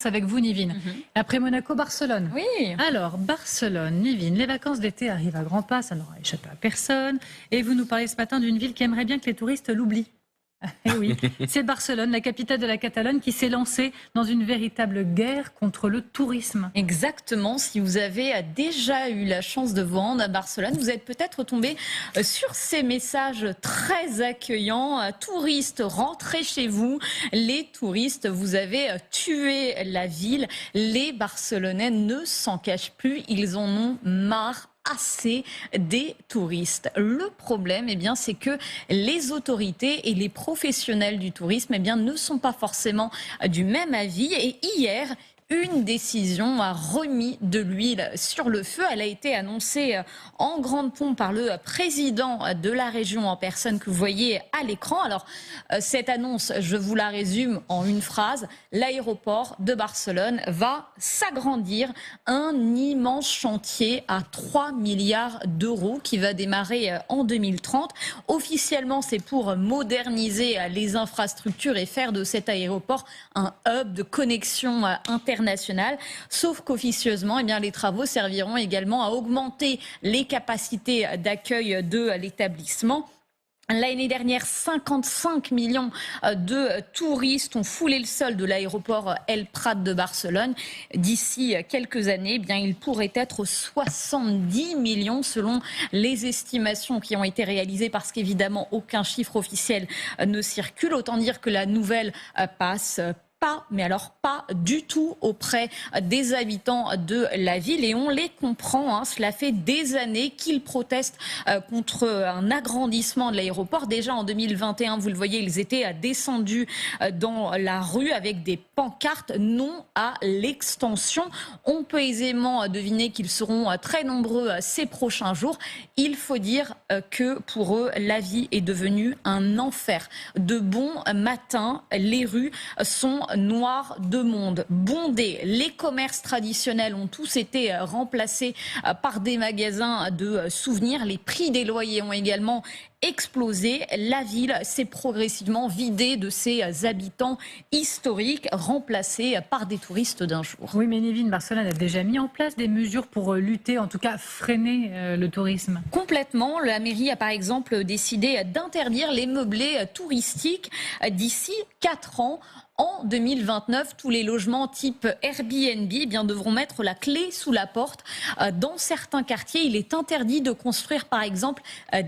Avec vous, Nivine. Après Monaco, Barcelone. Oui. Alors, Barcelone, Nivine, les vacances d'été arrivent à grands pas, ça n'aura échappé à personne. Et vous nous parlez ce matin d'une ville qui aimerait bien que les touristes l'oublient. Et oui, c'est Barcelone, la capitale de la Catalogne, qui s'est lancée dans une véritable guerre contre le tourisme. Exactement. Si vous avez déjà eu la chance de vous rendre à Barcelone, vous êtes peut-être tombé sur ces messages très accueillants. Touristes, rentrez chez vous. Les touristes, vous avez tué la ville. Les Barcelonais ne s'en cachent plus. Ils en ont marre. Assez des touristes. Le problème, c'est que les autorités et les professionnels du tourisme, ne sont pas forcément du même avis. Et hier, une décision a remis de l'huile sur le feu. Elle a été annoncée en grande pompe par le président de la région en personne que vous voyez à l'écran. Alors, cette annonce, je vous la résume en une phrase. L'aéroport de Barcelone va s'agrandir. Un immense chantier à 3 milliards d'euros qui va démarrer en 2030. Officiellement, c'est pour moderniser les infrastructures et faire de cet aéroport un hub de connexion internationale. Sauf qu'officieusement, les travaux serviront également à augmenter les capacités d'accueil de l'établissement. L'année dernière, 55 millions de touristes ont foulé le sol de l'aéroport El Prat de Barcelone. D'ici quelques années, il pourrait être 70 millions selon les estimations qui ont été réalisées parce qu'évidemment, aucun chiffre officiel ne circule. Autant dire que la nouvelle passe pas du tout auprès des habitants de la ville et on les comprend. Cela fait des années qu'ils protestent contre un agrandissement de l'aéroport. Déjà en 2021, vous le voyez, ils étaient descendus dans la rue avec des pancartes non à l'extension. On peut aisément deviner qu'ils seront très nombreux ces prochains jours. Il faut dire que pour eux, la vie est devenue un enfer. De bon matin, les rues sont noires de monde, bondées. Les commerces traditionnels ont tous été remplacés par des magasins de souvenirs. Les prix des loyers ont également explosé. La ville s'est progressivement vidée de ses habitants historiques, remplacés par des touristes d'un jour. Oui, mais Nivine, Barcelone a déjà mis en place des mesures pour lutter, en tout cas freiner le tourisme. Complètement. La mairie a par exemple décidé d'interdire les meublés touristiques d'ici 4 ans. En 2029, tous les logements type Airbnb devront mettre la clé sous la porte. Dans certains quartiers, il est interdit de construire par exemple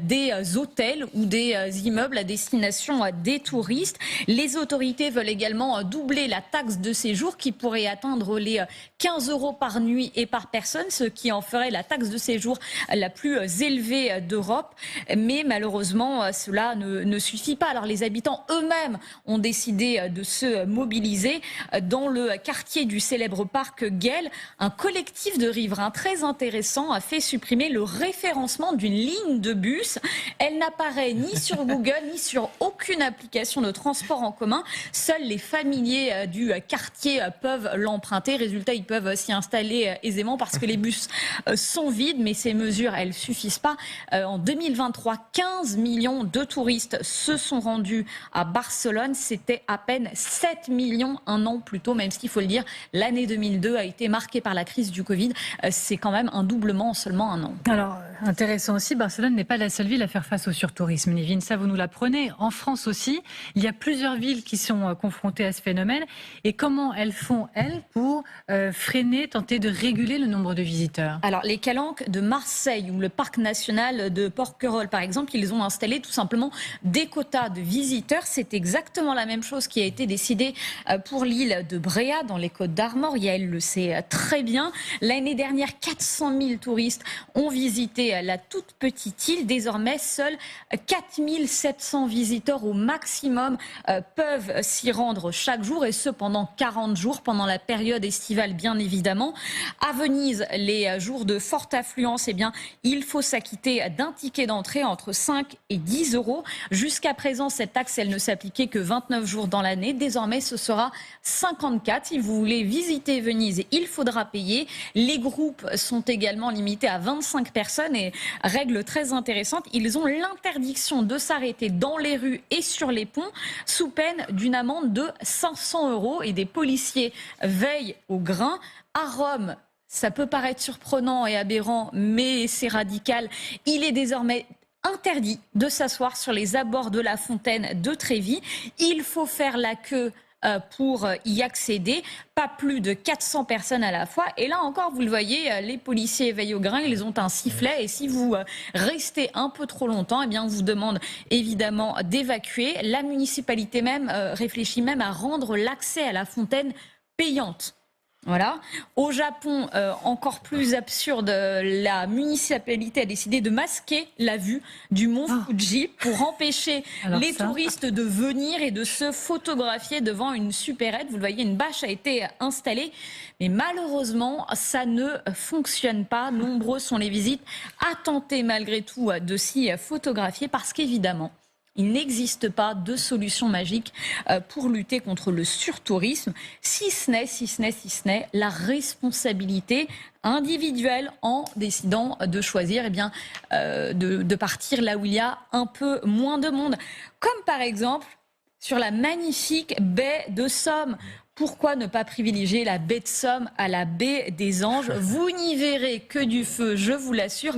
des hôtels ou des immeubles à destination des touristes. Les autorités veulent également doubler la taxe de séjour qui pourrait atteindre les 15 € par nuit et par personne, ce qui en ferait la taxe de séjour la plus élevée d'Europe. Mais malheureusement, cela ne suffit pas. Alors les habitants eux-mêmes ont décidé de se mobilisés dans le quartier du célèbre parc Güell. Un collectif de riverains très intéressant a fait supprimer le référencement d'une ligne de bus. Elle n'apparaît ni sur Google ni sur aucune application de transport en commun. Seuls les familiers du quartier peuvent l'emprunter. Résultat, ils peuvent s'y installer aisément parce que les bus sont vides. Mais ces mesures, elles suffisent pas. En 2023, 15 millions de touristes se sont rendus à Barcelone. C'était à peine 7 millions un an plus tôt, même s'il faut le dire, l'année 2002 a été marquée par la crise du Covid. C'est quand même un doublement en seulement un an. Alors, intéressant aussi, Barcelone n'est pas la seule ville à faire face au surtourisme. Nivine, ça vous nous l'apprenez. En France aussi, il y a plusieurs villes qui sont confrontées à ce phénomène. Et comment elles font, elles, pour freiner, tenter de réguler le nombre de visiteurs? Alors, les calanques de Marseille ou le parc national de Porquerolles, par exemple, ils ont installé tout simplement des quotas de visiteurs. C'est exactement la même chose qui a été décidée pour l'île de Bréa, dans les Côtes d'Armor. Yael le sait très bien. L'année dernière, 400 000 touristes ont visité la toute petite île. Désormais, seuls 4 700 visiteurs au maximum peuvent s'y rendre chaque jour, et ce pendant 40 jours, pendant la période estivale bien évidemment. À Venise, les jours de forte affluence, il faut s'acquitter d'un ticket d'entrée entre 5 et 10 €. Jusqu'à présent, cette taxe, elle ne s'appliquait que 29 jours dans l'année. Désormais, ce sera 54. Si vous voulez visiter Venise, il faudra payer. Les groupes sont également limités à 25 personnes et et règle très intéressante, ils ont l'interdiction de s'arrêter dans les rues et sur les ponts sous peine d'une amende de 500 € et des policiers veillent au grain. À Rome, ça peut paraître surprenant et aberrant, mais c'est radical. Il est désormais interdit de s'asseoir sur les abords de la fontaine de Trévi. Il faut faire la queue pour y accéder, pas plus de 400 personnes à la fois. Et là encore, vous le voyez, les policiers veillent au grain, ils ont un sifflet et si vous restez un peu trop longtemps, eh bien, on vous demande évidemment d'évacuer. La municipalité même réfléchit même à rendre l'accès à la fontaine payante. Voilà. Au Japon, encore plus absurde, la municipalité a décidé de masquer la vue du mont Fuji pour empêcher les touristes de venir et de se photographier devant une supérette. Vous le voyez, une bâche a été installée, mais malheureusement, ça ne fonctionne pas. Nombreux sont les visites à tenter malgré tout de s'y photographier parce qu'évidemment, il n'existe pas de solution magique pour lutter contre le surtourisme, si ce n'est la responsabilité individuelle en décidant de choisir de partir là où il y a un peu moins de monde. Comme par exemple sur la magnifique baie de Somme. Pourquoi ne pas privilégier la baie de Somme à la baie des Anges? Vous n'y verrez que du feu, je vous l'assure.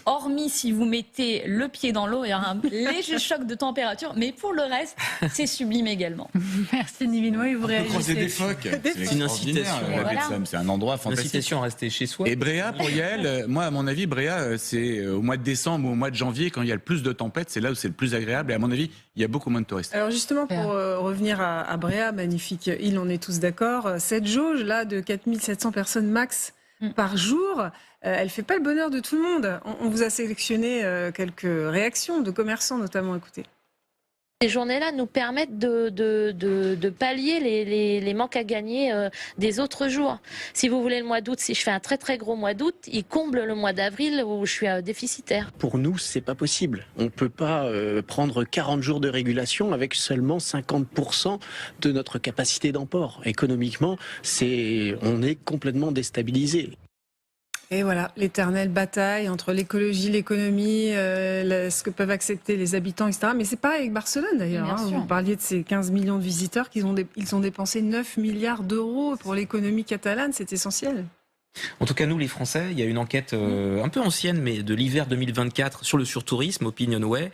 Hormis si vous mettez le pied dans l'eau, il y aura un léger choc de température. Mais pour le reste, c'est sublime également. Merci Nivinois, et vous réagissez. Croiser des phoques. C'est une incitation. La baie de Somme, c'est un endroit fantastique. Une incitation à rester chez soi. Et Bréa, pour Yael, moi, à mon avis, Bréa, c'est au mois de décembre ou au mois de janvier, quand il y a le plus de tempêtes, c'est là où c'est le plus agréable. Et à mon avis, il y a beaucoup moins de touristes. Alors justement, pour revenir à Bréa, magnifique île, on est tous d'accord. Cette jauge-là de 4700 personnes max par jour, elle ne fait pas le bonheur de tout le monde. On vous a sélectionné quelques réactions de commerçants notamment, écoutez. Ces journées-là nous permettent de pallier les manques à gagner des autres jours. Si vous voulez, le mois d'août, si je fais un très très gros mois d'août, il comble le mois d'avril où je suis déficitaire. Pour nous, c'est pas possible. On ne peut pas prendre 40 jours de régulation avec seulement 50% de notre capacité d'emport. Économiquement, on est complètement déstabilisé. Et voilà, l'éternelle bataille entre l'écologie, l'économie, ce que peuvent accepter les habitants, etc. Mais c'est pareil avec Barcelone d'ailleurs. Vous parliez de ces 15 millions de visiteurs ils ont dépensé 9 milliards d'euros pour l'économie catalane, c'est essentiel. En tout cas, nous, les Français, il y a une enquête un peu ancienne, mais de l'hiver 2024 sur le surtourisme, Opinionway.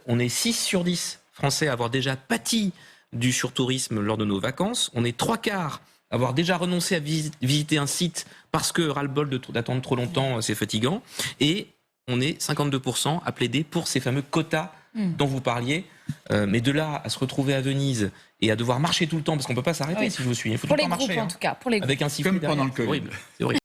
On est 6 sur 10 Français à avoir déjà pâti du surtourisme lors de nos vacances. On est 3/4 avoir déjà renoncé à visiter un site parce que ras-le-bol d'attendre trop longtemps, c'est fatigant. Et on est 52% à plaider pour ces fameux quotas dont vous parliez. Mais de là à se retrouver à Venise et à devoir marcher tout le temps, parce qu'on ne peut pas s'arrêter si je vous suis. Il faut pour tout les le temps groupes marcher, en tout cas. Pour les groupes. avec un sifflet comme pendant le derrière. Covid. C'est horrible.